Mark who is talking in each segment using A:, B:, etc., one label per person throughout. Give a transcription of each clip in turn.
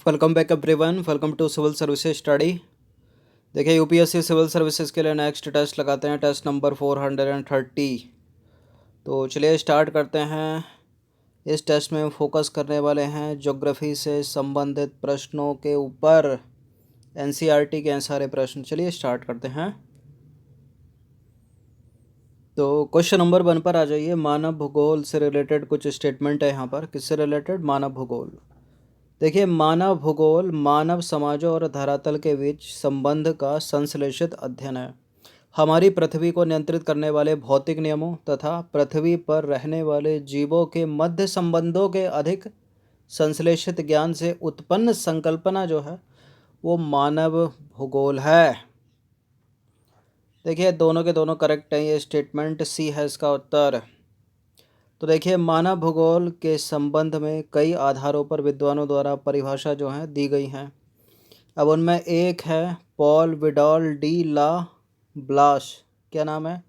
A: Welcome back everyone, welcome to civil services study. देखिए UPSC civil services के लिए next test लगाते हैं, टेस्ट नंबर 430। तो चलिए स्टार्ट करते हैं। इस टेस्ट में हम फोकस करने वाले हैं ज्योग्राफी से संबंधित प्रश्नों के ऊपर। एनसीईआरटी के सारे प्रश्न, चलिए स्टार्ट करते हैं। तो क्वेश्चन नंबर 1 पर आ जाइए। मानव भूगोल से रिलेटेड कुछ स्टेटमेंट है यहाँ पर। किससे रिलेटेड? मानव भूगोल। देखिए, मानव भूगोल मानव समाजों और धरातल के बीच संबंध का संश्लेषित अध्ययन है। हमारी पृथ्वी को नियंत्रित करने वाले भौतिक नियमों तथा पृथ्वी पर रहने वाले जीवों के मध्य संबंधों के अधिक संश्लेषित ज्ञान से उत्पन्न संकल्पना जो है वो मानव भूगोल है। देखिए दोनों के दोनों करेक्ट हैं, ये स्टेटमेंट सी है इसका उत्तर। तो देखिए, मानव भूगोल के संबंध में कई आधारों पर विद्वानों द्वारा परिभाषा जो है दी गई हैं। अब उनमें एक है पॉल विडॉल डी ला ब्लाश। क्या नाम है?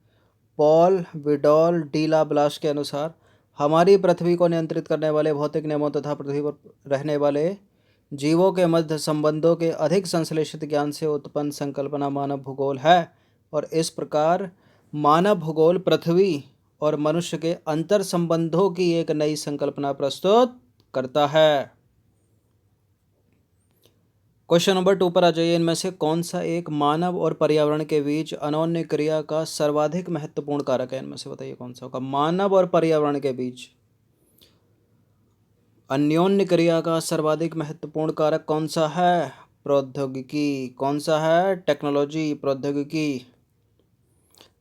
A: पॉल विडॉल डी ला ब्लाश के अनुसार हमारी पृथ्वी को नियंत्रित करने वाले भौतिक नियमों तथा पृथ्वी पर रहने वाले जीवों के मध्य संबंधों के अधिक संश्लेषित ज्ञान से उत्पन्न संकल्पना मानव भूगोल है। और इस प्रकार मानव भूगोल पृथ्वी और मनुष्य के अंतर संबंधों की एक नई संकल्पना प्रस्तुत करता है। क्वेश्चन नंबर 2 पर आ जाइए। इनमें से कौन सा एक मानव और पर्यावरण के बीच अन्योन्य क्रिया का सर्वाधिक महत्वपूर्ण कारक है? इनमें से बताइए कौन सा होगा। मानव और पर्यावरण के बीच अन्योन्य क्रिया का सर्वाधिक महत्वपूर्ण कारक कौन सा है? प्रौद्योगिकी। कौन सा है? टेक्नोलॉजी, प्रौद्योगिकी।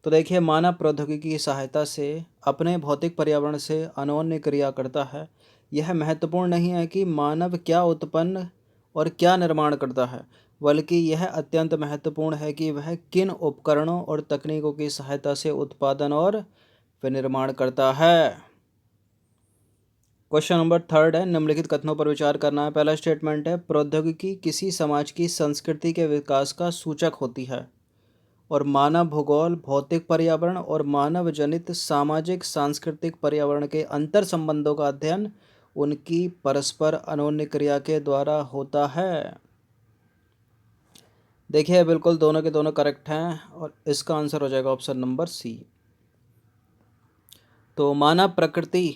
A: तो देखिए, मानव प्रौद्योगिकी की सहायता से अपने भौतिक पर्यावरण से अन्योन्य क्रिया करता है। यह महत्वपूर्ण नहीं है कि मानव क्या उत्पन्न और क्या निर्माण करता है, बल्कि यह अत्यंत महत्वपूर्ण है कि वह किन उपकरणों और तकनीकों की सहायता से उत्पादन और विनिर्माण करता है। क्वेश्चन नंबर 3 है, निम्नलिखित कथनों पर विचार करना है। पहला स्टेटमेंट है, प्रौद्योगिकी किसी समाज की संस्कृति के विकास का सूचक होती है और मानव भूगोल भौतिक पर्यावरण और मानव जनित सामाजिक सांस्कृतिक पर्यावरण के अंतर संबंधों का अध्ययन उनकी परस्पर अन्योन्य क्रिया के द्वारा होता है। देखिए बिल्कुल दोनों के दोनों करेक्ट हैं और इसका आंसर हो जाएगा ऑप्शन नंबर सी। तो मानव प्रकृति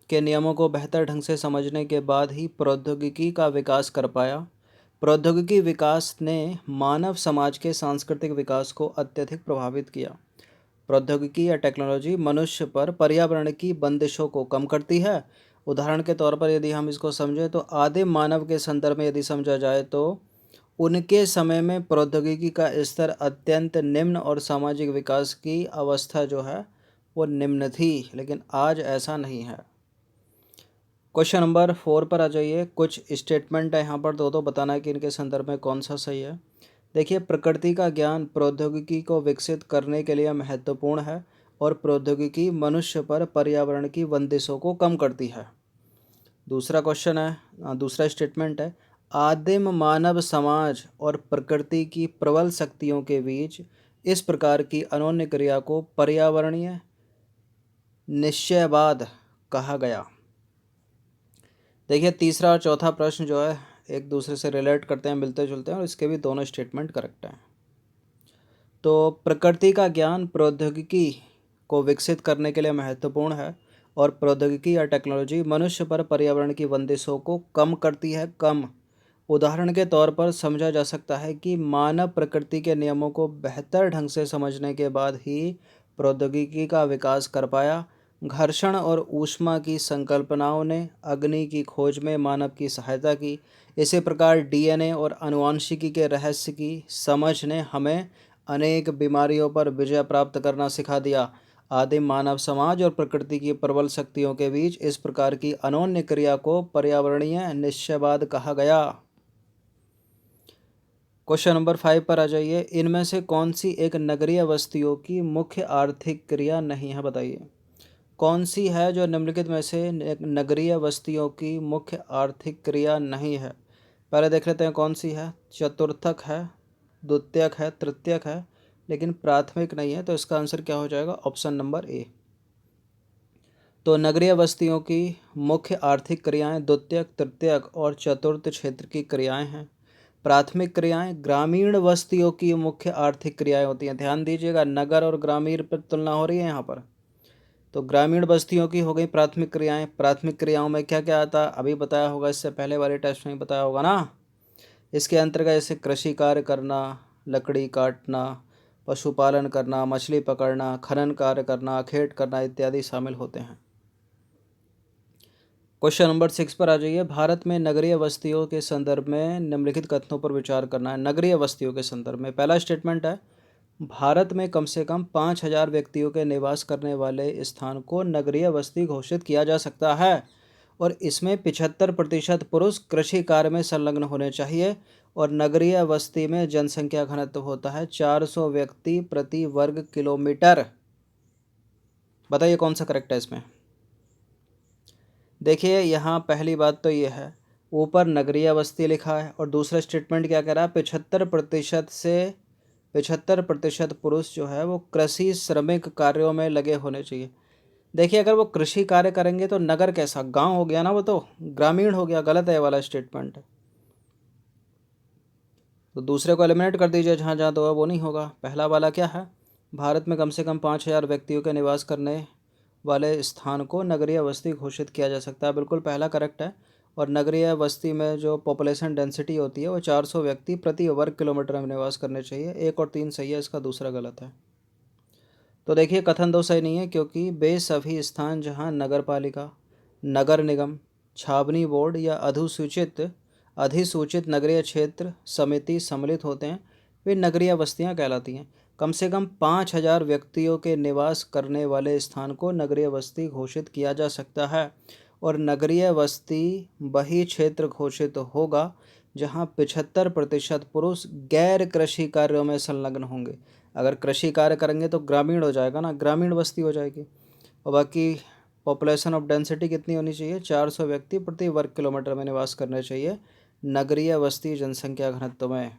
A: के नियमों को बेहतर ढंग से समझने के बाद ही प्रौद्योगिकी का विकास कर पाया। प्रौद्योगिकी विकास ने मानव समाज के सांस्कृतिक विकास को अत्यधिक प्रभावित किया। प्रौद्योगिकी या टेक्नोलॉजी मनुष्य पर पर्यावरण की बंदिशों को कम करती है। उदाहरण के तौर पर यदि हम इसको समझें तो आदिम मानव के संदर्भ में यदि समझा जाए तो उनके समय में प्रौद्योगिकी का स्तर अत्यंत निम्न और सामाजिक विकास की अवस्था जो है वो निम्न थी, लेकिन आज ऐसा नहीं है। क्वेश्चन नंबर 4 पर आ जाइए। कुछ स्टेटमेंट है यहाँ पर, दो बताना है कि इनके संदर्भ में कौन सा सही है। देखिए, प्रकृति का ज्ञान प्रौद्योगिकी को विकसित करने के लिए महत्वपूर्ण है और प्रौद्योगिकी मनुष्य पर पर्यावरण की बंदिशों को कम करती है। दूसरा क्वेश्चन है, दूसरा स्टेटमेंट है, आदिम मानव समाज और प्रकृति की प्रबल शक्तियों के बीच इस प्रकार की अन्योन्य क्रिया को पर्यावरणीय निश्चयवाद कहा गया। देखिए तीसरा और चौथा प्रश्न जो है एक दूसरे से रिलेट करते हैं, मिलते जुलते हैं और इसके भी दोनों स्टेटमेंट करेक्ट हैं। तो प्रकृति का ज्ञान प्रौद्योगिकी को विकसित करने के लिए महत्वपूर्ण है और प्रौद्योगिकी या टेक्नोलॉजी मनुष्य पर पर्यावरण की बंदिशों को कम करती है। कम उदाहरण के तौर पर समझा जा सकता है कि मानव प्रकृति के नियमों को बेहतर ढंग से समझने के बाद ही प्रौद्योगिकी का विकास कर पाया। घर्षण और ऊष्मा की संकल्पनाओं ने अग्नि की खोज में मानव की सहायता की। इसी प्रकार डीएनए और आनुवंशिकी के रहस्य की समझ ने हमें अनेक बीमारियों पर विजय प्राप्त करना सिखा दिया। आदिम मानव समाज और प्रकृति की प्रबल शक्तियों के बीच इस प्रकार की अन्योन्य क्रिया को पर्यावरणीय निश्चयवाद कहा गया। क्वेश्चन नंबर 5 पर आ जाइए। इनमें से कौन सी एक नगरीय बस्तियों की मुख्य आर्थिक क्रिया नहीं है? बताइए कौन सी है जो निम्नलिखित में से नगरीय बस्तियों की मुख्य आर्थिक क्रिया नहीं है। पहले देख लेते हैं कौन सी है। चतुर्थक है, द्वितीयक है, तृतीयक है, लेकिन प्राथमिक नहीं है। तो इसका आंसर क्या हो जाएगा? Option number A. तो नगरीय बस्तियों की मुख्य आर्थिक क्रियाएं द्वितीयक, तृतीयक और चतुर्थ क्षेत्र की क्रियाएं हैं। प्राथमिक क्रियाएं ग्रामीण बस्तियों की मुख्य आर्थिक क्रियाएं होती हैं। ध्यान दीजिएगा, नगर और ग्रामीण पर तुलना हो रही है यहाँ पर। तो ग्रामीण बस्तियों की हो गई प्राथमिक क्रियाएं। प्राथमिक क्रियाओं में क्या क्या आता है अभी बताया होगा, इससे पहले वाले टेस्ट में बताया होगा ना। इसके अंतर्गत जैसे कृषि कार्य करना, लकड़ी काटना, पशुपालन करना, मछली पकड़ना, खनन कार्य करना, खेत करना इत्यादि शामिल होते हैं। क्वेश्चन नंबर 6 पर आ जाइए। भारत में नगरीय बस्तियों के संदर्भ में निम्नलिखित कथनों पर विचार करना है। नगरीय बस्तियों के संदर्भ में पहला स्टेटमेंट है, भारत में कम से कम 5,000 व्यक्तियों के निवास करने वाले स्थान को नगरीय बस्ती घोषित किया जा सकता है और इसमें 75% पुरुष कृषि कार्य में संलग्न होने चाहिए और नगरीय बस्ती में जनसंख्या घनत्व होता है 400 व्यक्ति प्रति वर्ग किलोमीटर। बताइए कौन सा करेक्ट है इसमें। देखिए यहाँ पहली बात तो ये है, ऊपर नगरीय बस्ती लिखा है और दूसरा स्टेटमेंट क्या कह रहा है, 75% पुरुष जो है वो कृषि श्रमिक कार्यों में लगे होने चाहिए। देखिए अगर वो कृषि कार्य करेंगे तो नगर कैसा, गांव हो गया ना, वो तो ग्रामीण हो गया। गलत है ये वाला स्टेटमेंट। तो दूसरे को एलिमिनेट कर दीजिए, जहाँ जहाँ दो है वो नहीं होगा। पहला वाला क्या है, भारत में कम से कम 5,000 व्यक्तियों के निवास करने वाले स्थान को नगरीय बस्ती घोषित किया जा सकता है, बिल्कुल पहला करेक्ट है। और नगरीय बस्ती में जो पॉपुलेशन डेंसिटी होती है वो 400 व्यक्ति प्रति वर्ग किलोमीटर में निवास करने चाहिए। 1 और 3 सही है, इसका दूसरा गलत है। तो देखिए कथन 2 सही नहीं है, क्योंकि वे सभी स्थान जहां नगर पालिका, नगर निगम, छावनी बोर्ड या अधिसूचित नगरीय क्षेत्र समिति सम्मिलित होते हैं वे नगरीय बस्तियां कहलाती हैं। कम से कम 5,000 व्यक्तियों के निवास करने वाले स्थान को नगरीय बस्ती घोषित किया जा सकता है और नगरीय बस्ती वही क्षेत्र घोषित होगा जहां 75% पुरुष गैर कृषि कार्यों में संलग्न होंगे। अगर कृषि कार्य करेंगे तो ग्रामीण हो जाएगा ना, ग्रामीण बस्ती हो जाएगी। और बाकी पॉपुलेशन ऑफ डेंसिटी कितनी होनी चाहिए, 400 व्यक्ति प्रति वर्ग किलोमीटर में निवास करने चाहिए नगरीय बस्ती जनसंख्या घनत्व में।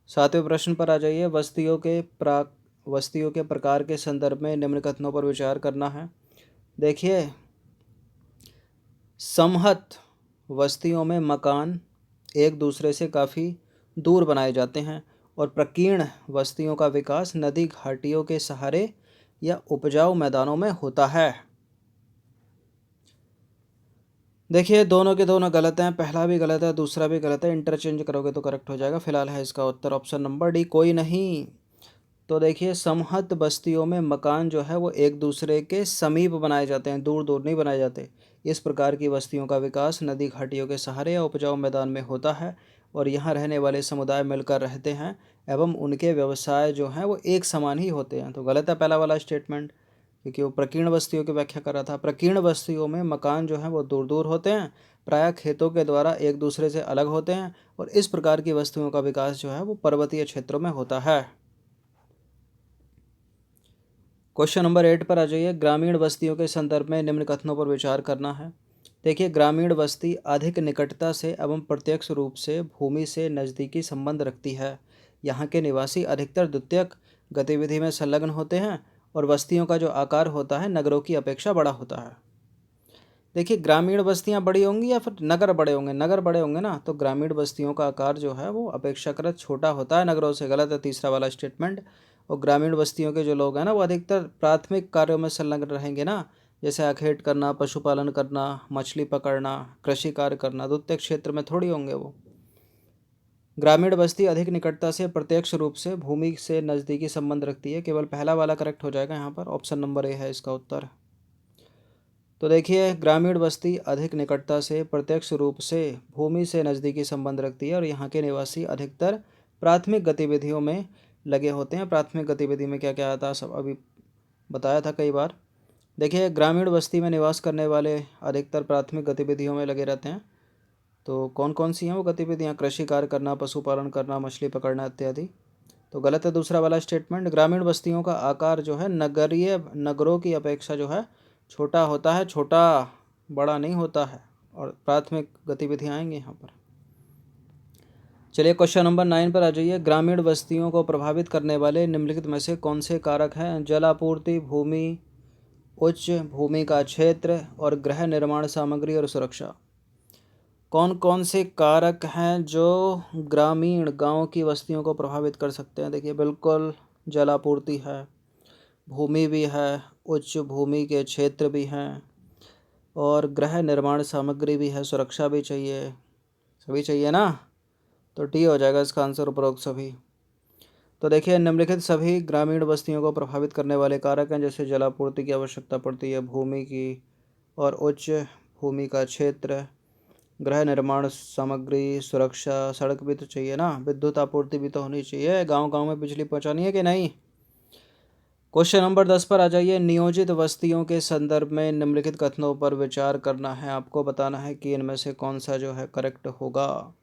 A: 7वें प्रश्न पर आ जाइए। बस्तियों के प्रकार के संदर्भ में निम्न कथनों पर विचार करना है। देखिए समहत बस्तियों में मकान एक दूसरे से काफ़ी दूर बनाए जाते हैं और प्रकीर्ण बस्तियों का विकास नदी घाटियों के सहारे या उपजाऊ मैदानों में होता है। देखिए दोनों के दोनों गलत हैं, पहला भी गलत है दूसरा भी गलत है, इंटरचेंज करोगे तो करेक्ट हो जाएगा। फिलहाल है इसका उत्तर ऑप्शन नंबर डी, कोई नहीं। तो देखिए समहत बस्तियों में मकान जो है वो एक दूसरे के समीप बनाए जाते हैं, दूर दूर नहीं बनाए जाते। इस प्रकार की बस्तियों का विकास नदी घाटियों के सहारे या उपजाऊ मैदान में होता है और यहाँ रहने वाले समुदाय मिलकर रहते हैं एवं उनके व्यवसाय जो हैं वो एक समान ही होते हैं। तो गलत है पहला वाला स्टेटमेंट, क्योंकि वो प्रकीर्ण बस्तियों की व्याख्या कर रहा था। प्रकीर्ण बस्तियों में मकान जो हैं वो दूर दूर होते हैं, प्रायः खेतों के द्वारा एक दूसरे से अलग होते हैं और इस प्रकार की बस्तियों का विकास जो है वो पर्वतीय क्षेत्रों में होता है। क्वेश्चन नंबर 8 पर आ जाइए। ग्रामीण बस्तियों के संदर्भ में निम्न कथनों पर विचार करना है। देखिए ग्रामीण बस्ती अधिक निकटता से एवं प्रत्यक्ष रूप से भूमि से नज़दीकी संबंध रखती है। यहाँ के निवासी अधिकतर द्वितीयक गतिविधि में संलग्न होते हैं और बस्तियों का जो आकार होता है नगरों की अपेक्षा बड़ा होता है। देखिए ग्रामीण बस्तियाँ बड़ी होंगी या फिर नगर बड़े होंगे, नगर बड़े होंगे ना, तो ग्रामीण बस्तियों का आकार जो है वो अपेक्षाकृत छोटा होता है नगरों से। गलत है तीसरा वाला स्टेटमेंट। और ग्रामीण बस्तियों के जो लोग हैं ना वो अधिकतर प्राथमिक कार्यों में संलग्न रहेंगे ना, जैसे अखेट करना, पशुपालन करना, मछली पकड़ना, कृषि कार्य करना। द्वितीय क्षेत्र में थोड़ी होंगे वो। ग्रामीण बस्ती अधिक निकटता से प्रत्यक्ष रूप से भूमि से नज़दीकी संबंध रखती है। केवल पहला वाला करेक्ट हो जाएगा यहाँ पर, ऑप्शन नंबर ए है इसका उत्तर। तो देखिए ग्रामीण बस्ती अधिक निकटता से प्रत्यक्ष रूप से भूमि से नज़दीकी संबंध रखती है और यहाँ के निवासी अधिकतर प्राथमिक गतिविधियों में लगे होते हैं। प्राथमिक गतिविधि में क्या क्या आता है सब अभी बताया था कई बार। देखिए ग्रामीण बस्ती में निवास करने वाले अधिकतर प्राथमिक गतिविधियों में लगे रहते हैं। तो कौन कौन सी हैं वो गतिविधियाँ, कृषि कार्य करना, पशुपालन करना, मछली पकड़ना इत्यादि। तो गलत है दूसरा वाला स्टेटमेंट। ग्रामीण बस्तियों का आकार जो है नगरों की अपेक्षा जो है छोटा होता है, छोटा बड़ा नहीं होता है, और प्राथमिक गतिविधियाँ आएंगी यहाँ पर। चलिए क्वेश्चन नंबर 9 पर आ जाइए। ग्रामीण बस्तियों को प्रभावित करने वाले निम्नलिखित में से कौन से कारक हैं। जल आपूर्ति, भूमि उच्च भूमि का क्षेत्र और गृह निर्माण सामग्री और सुरक्षा। कौन कौन से कारक हैं जो ग्रामीण गांव की बस्तियों को प्रभावित कर सकते हैं? देखिए बिल्कुल, जल आपूर्ति है, भूमि भी है, उच्च भूमि के क्षेत्र भी हैं, और गृह निर्माण सामग्री भी है, सुरक्षा भी चाहिए, सभी चाहिए ना। तो डी हो जाएगा इसका आंसर, उपरोक्त सभी। तो देखिए निम्नलिखित सभी ग्रामीण बस्तियों को प्रभावित करने वाले कारक हैं, जैसे जलापूर्ति की आवश्यकता पड़ती है, भूमि की और उच्च भूमि का क्षेत्र, गृह निर्माण सामग्री, सुरक्षा, सड़क भी तो चाहिए ना, विद्युत आपूर्ति भी तो होनी चाहिए, गांव-गांव में बिजली पहुंचानी है कि नहीं। क्वेश्चन नंबर 10 पर आ जाइए। नियोजित बस्तियों के संदर्भ में निम्नलिखित कथनों पर विचार करना है, आपको बताना है कि इनमें से कौन सा जो है करेक्ट होगा।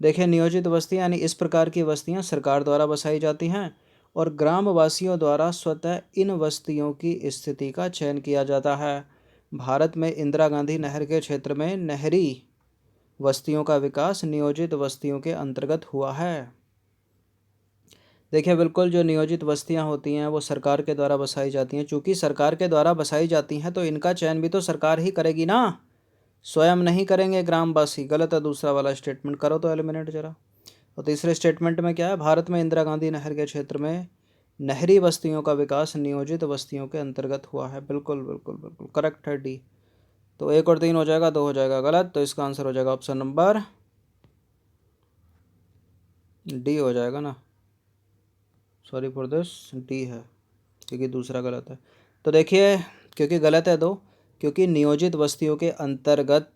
A: देखिए नियोजित बस्तियां यानी इस प्रकार की बस्तियां सरकार द्वारा बसाई जाती हैं और ग्रामवासियों द्वारा स्वतः इन बस्तियों की स्थिति का चयन किया जाता है। भारत में इंदिरा गांधी नहर के क्षेत्र में नहरी बस्तियों का विकास नियोजित बस्तियों के अंतर्गत हुआ है। देखिए बिल्कुल, जो नियोजित बस्तियां होती हैं वो सरकार के द्वारा बसाई जाती हैं। चूँकि सरकार के द्वारा बसाई जाती हैं तो इनका चयन भी तो सरकार ही करेगी ना, स्वयं नहीं करेंगे ग्रामवासी। गलत है दूसरा वाला स्टेटमेंट, करो तो एलिमिनेट जरा। और तीसरे स्टेटमेंट में क्या है? भारत में इंदिरा गांधी नहर के क्षेत्र में नहरी बस्तियों का विकास नियोजित बस्तियों के अंतर्गत हुआ है। बिल्कुल बिल्कुल बिल्कुल करेक्ट है डी। तो 1 और 3 हो जाएगा, 2 हो जाएगा गलत, तो इसका आंसर हो जाएगा ऑप्शन नंबर डी हो जाएगा ना। सॉरी फॉर दिस, डी है क्योंकि दूसरा गलत है। तो देखिए क्योंकि गलत है दो, क्योंकि नियोजित बस्तियों के अंतर्गत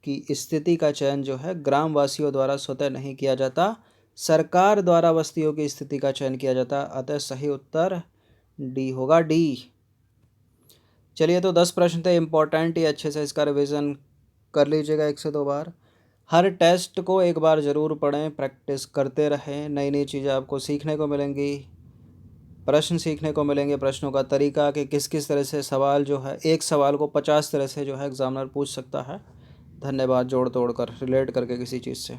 A: की स्थिति का चयन जो है ग्रामवासियों द्वारा स्वतः नहीं किया जाता, सरकार द्वारा बस्तियों की स्थिति का चयन किया जाता। अतः सही उत्तर डी होगा, डी। चलिए तो 10 प्रश्न थे इम्पोर्टेंट, ये अच्छे से इसका रिवीजन कर लीजिएगा 1 से 2 बार। हर टेस्ट को एक बार ज़रूर पढ़ें, प्रैक्टिस करते रहें, नई नई चीज़ें आपको सीखने को मिलेंगी, प्रश्न सीखने को मिलेंगे, प्रश्नों का तरीका कि किस किस तरह से सवाल जो है, एक सवाल को 50 तरह से जो है एग्जामिनर पूछ सकता है। धन्यवाद, जोड़ तोड़ कर रिलेट करके किसी चीज़ से।